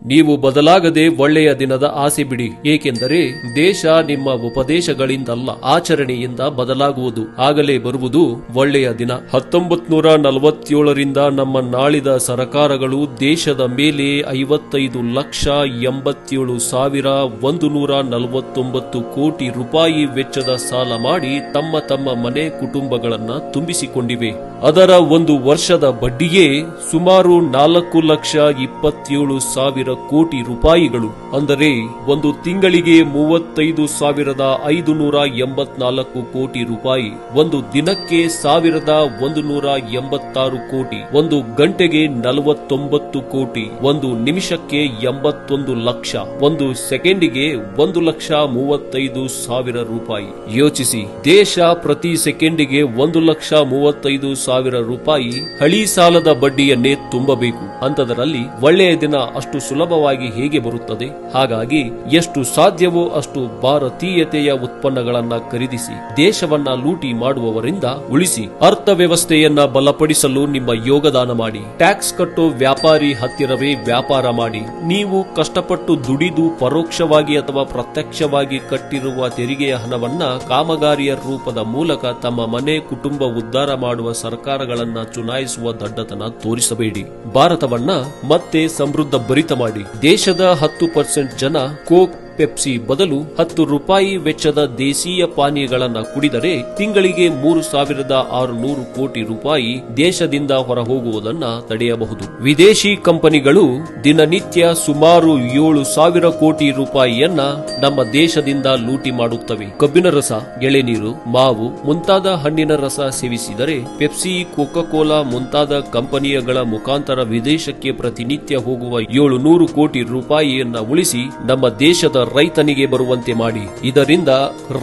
ನೀವು ಬದಲಾಗದೆ ಒಳ್ಳೆಯ ದಿನದ ಆಸೆ ಬಿಡಿ, ಏಕೆಂದರೆ ದೇಶ ನಿಮ್ಮ ಉಪದೇಶಗಳಿಂದಲ್ಲ ಆಚರಣೆಯಿಂದ ಬದಲಾಗುವುದು. ಆಗಲೇ ಬರುವುದು ಒಳ್ಳೆಯ ದಿನ. 1947ರಿಂದ ನಮ್ಮ ನಾಳಿದ ಸರಕಾರಗಳು ದೇಶದ ಮೇಲೆ 55,87,149 ಕೋಟಿ ರೂಪಾಯಿ ವೆಚ್ಚದ ಸಾಲ ಮಾಡಿ ತಮ್ಮ ತಮ್ಮ ಮನೆ ಕುಟುಂಬಗಳನ್ನ ತುಂಬಿಸಿಕೊಂಡಿವೆ. ಅದರ ಒಂದು ವರ್ಷದ ಬಡ್ಡಿಯೇ ಸುಮಾರು 4,27,000 ಕೋಟಿ ರೂಪಾಯಿಗಳು. ಅಂದರೆ ಒಂದು ತಿಂಗಳಿಗೆ 35,584 ಕೋಟಿ ರೂಪಾಯಿ, ಒಂದು ದಿನಕ್ಕೆ 1,186 ಕೋಟಿ, ಒಂದು ಗಂಟೆಗೆ 49 ಕೋಟಿ, ಒಂದು ನಿಮಿಷಕ್ಕೆ 81 ಲಕ್ಷ, ಒಂದು ಸೆಕೆಂಡಿಗೆ 1,35,000 ರೂಪಾಯಿ. ಯೋಚಿಸಿ, ದೇಶ ಪ್ರತಿ ಸೆಕೆಂಡಿಗೆ 1,35,000 ರೂಪಾಯಿ ಹಳಿ ಸಾಲದ ಬಡ್ಡಿಯನ್ನೇ ತುಂಬಬೇಕು. ಅಂತದರಲ್ಲಿ ಒಳ್ಳೆಯ ದಿನ ಅಷ್ಟು ಸುಲಭವಾಗಿ ಹೇಗೆ ಬರುತ್ತದೆ? ಹಾಗಾಗಿ ಎಷ್ಟು ಸಾಧ್ಯವೋ ಅಷ್ಟು ಭಾರತೀಯತೆಯ ಉತ್ಪನ್ನಗಳನ್ನ ಖರೀದಿಸಿ ದೇಶವನ್ನ ಲೂಟಿ ಮಾಡುವವರಿಂದ ಉಳಿಸಿ ಅರ್ಥವ್ಯವಸ್ಥೆಯನ್ನ ಬಲಪಡಿಸಲು ನಿಮ್ಮ ಯೋಗದಾನ ಮಾಡಿ. ಟ್ಯಾಕ್ಸ್ ಕಟ್ಟೋ ವ್ಯಾಪಾರಿ ಹತ್ತಿರವೇ ವ್ಯಾಪಾರ ಮಾಡಿ. ನೀವು ಕಷ್ಟಪಟ್ಟು ದುಡಿದು ಪರೋಕ್ಷವಾಗಿ ಅಥವಾ ಪ್ರತ್ಯಕ್ಷವಾಗಿ ಕಟ್ಟಿರುವ ತೆರಿಗೆಯ ಹಣವನ್ನ ಕಾಮಗಾರಿಯ ರೂಪದ ಮೂಲಕ ತಮ್ಮ ಮನೆ ಕುಟುಂಬ ಉದ್ಧಾರ ಮಾಡುವ ಸರ್ಕಾರಗಳನ್ನ ಚುನಾಯಿಸುವ ದಡ್ಡತನ ತೋರಿಸಬೇಡಿ. ಭಾರತವನ್ನ ಮತ್ತೆ ಸಮೃದ್ಧ ಭರಿತ ಮಾಡಿ. ದೇಶದ 10% ಜನ ಕೋಕ್, ಪೆಪ್ಸಿ ಬದಲು 10 ರೂಪಾಯಿ ವೆಚ್ಚದ ದೇಶೀಯ ಪಾನೀಯಗಳನ್ನ ಕುಡಿದರೆ ತಿಂಗಳಿಗೆ 3,600 ಕೋಟಿ ರೂಪಾಯಿ ದೇಶದಿಂದ ಹೊರಹೋಗುವುದನ್ನ ತಡೆಯಬಹುದು. ವಿದೇಶಿ ಕಂಪನಿಗಳು ದಿನನಿತ್ಯ ಸುಮಾರು 7,000 ಕೋಟಿ ರೂಪಾಯಿಯನ್ನ ನಮ್ಮ ದೇಶದಿಂದ ಲೂಟಿ ಮಾಡುತ್ತವೆ. ಕಬ್ಬಿನ ರಸ, ಎಳೆನೀರು, ಮಾವು ಮುಂತಾದ ಹಣ್ಣಿನ ರಸ ಸೇವಿಸಿದರೆ ಪೆಪ್ಸಿ, ಕೋಕಾ ಕೋಲಾ ಮುಂತಾದ ಕಂಪನಿಗಳ ಮುಖಾಂತರ ವಿದೇಶಕ್ಕೆ ಪ್ರತಿನಿತ್ಯ ಹೋಗುವ 700 ಕೋಟಿ ರೂಪಾಯಿಯನ್ನ ಉಳಿಸಿ ನಮ್ಮ ದೇಶದ ರೈತನಿಗೆ ಬರುವಂತೆ ಮಾಡಿ. ಇದರಿಂದ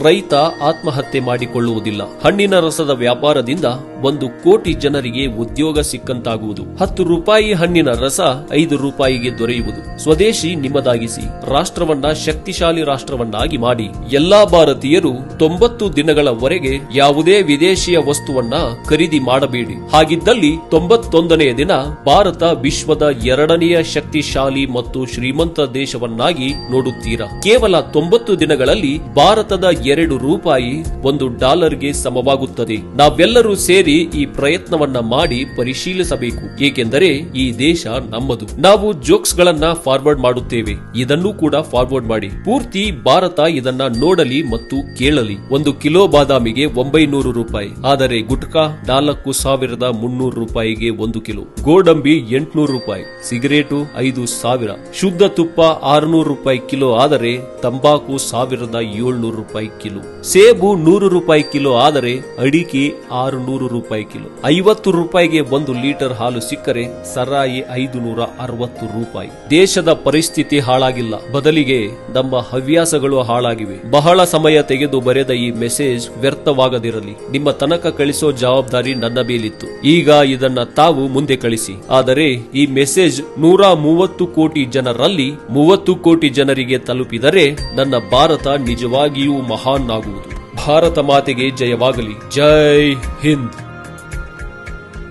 ರೈತ ಆತ್ಮಹತ್ಯೆ ಮಾಡಿಕೊಳ್ಳುವುದಿಲ್ಲ. ಹಣ್ಣಿನ ರಸದ ವ್ಯಾಪಾರದಿಂದ 1 ಕೋಟಿ ಜನರಿಗೆ ಉದ್ಯೋಗ ಸಿಕ್ಕಂತಾಗುವುದು. 10 ರೂಪಾಯಿ ಹಣ್ಣಿನ ರಸ 5 ರೂಪಾಯಿಗೆ ದೊರೆಯುವುದು. ಸ್ವದೇಶಿ ನಿಮ್ಮದಾಗಿಸಿ ರಾಷ್ಟ್ರವನ್ನ ಶಕ್ತಿಶಾಲಿ ರಾಷ್ಟ್ರವನ್ನಾಗಿ ಮಾಡಿ. ಎಲ್ಲಾ ಭಾರತೀಯರು 90 ದಿನಗಳವರೆಗೆ ಯಾವುದೇ ವಿದೇಶಿಯ ವಸ್ತುವನ್ನ ಖರೀದಿ ಮಾಡಬೇಡಿ. ಹಾಗಿದ್ದಲ್ಲಿ 91ನೇ ದಿನ ಭಾರತ ವಿಶ್ವದ 2ನೇ ಶಕ್ತಿಶಾಲಿ ಮತ್ತು ಶ್ರೀಮಂತ ದೇಶವನ್ನಾಗಿ ನೋಡುತ್ತೀರಾ. ಕೇವಲ 90 ದಿನಗಳಲ್ಲಿ ಭಾರತದ 2 ರೂಪಾಯಿ $1ಗೆ ಸಮವಾಗುತ್ತದೆ. ನಾವೆಲ್ಲರೂ ಸೇರಿ ಈ ಪ್ರಯತ್ನವನ್ನ ಮಾಡಿ ಪರಿಶೀಲಿಸಬೇಕು. ಏಕೆಂದರೆ ಈ ದೇಶ ನಮ್ಮದು. ನಾವು ಜೋಕ್ಸ್ ಗಳನ್ನ ಫಾರ್ವರ್ಡ್ ಮಾಡುತ್ತೇವೆ, ಇದನ್ನು ಕೂಡ ಫಾರ್ವರ್ಡ್ ಮಾಡಿ. ಪೂರ್ತಿ ಭಾರತ ಇದನ್ನ ನೋಡಲಿ ಮತ್ತು ಕೇಳಲಿ. 1 ಕಿಲೋ ಬಾದಾಮಿಗೆ 900 ರೂಪಾಯಿ, ಆದರೆ ಗುಟ್ಕಾ 4,300 ರೂಪಾಯಿಗೆ 1 ಕಿಲೋ, ಗೋಡಂಬಿ 800 ರೂಪಾಯಿ, ಸಿಗರೇಟು 5,000, ಶುದ್ಧ ತುಪ್ಪ 600 ರೂಪಾಯಿ ಕಿಲೋ, ಆದರೆ ತಂಬಾಕು 1,700 ರೂಪಾಯಿ ಕಿಲೋ, ಸೇಬು 100 ರೂಪಾಯಿ ಕಿಲೋ, ಆದರೆ ಅಡಿಕೆ 600 ರೂಪಾಯಿ ಕಿಲೋ, 50 ರೂಪಾಯಿಗೆ 1 ಲೀಟರ್ ಹಾಲು ಸಿಕ್ಕರೆ ಸರಾಯಿ 560 ರೂಪಾಯಿ. ದೇಶದ ಪರಿಸ್ಥಿತಿ ಹಾಳಾಗಿಲ್ಲ, ಬದಲಿಗೆ ನಮ್ಮ ಹವ್ಯಾಸಗಳು ಹಾಳಾಗಿವೆ. ಬಹಳ ಸಮಯ ತೆಗೆದು ಬರೆದ ಈ ಮೆಸೇಜ್ ವ್ಯರ್ಥವಾಗದಿರಲಿ. ನಿಮ್ಮ ತನಕ ಕಳಿಸೋ ಜವಾಬ್ದಾರಿ ನನ್ನ ಮೇಲಿತ್ತು. ಈಗ ಇದನ್ನ ತಾವು ಮುಂದೆ ಕಳಿಸಿ. ಆದರೆ ಈ ಮೆಸೇಜ್ 130 ಕೋಟಿ ಜನರಲ್ಲಿ 30 ಕೋಟಿ ಜನರಿಗೆ ತಲುಪಿದರೆ ನನ್ನ ಭಾರತ ನಿಜವಾಗಿಯೂ ಮಹಾನ್ ಆಗುವುದು. ಭಾರತ ಮಾತೆಗೆ ಜಯವಾಗಲಿ. ಜೈ ಹಿಂದ್.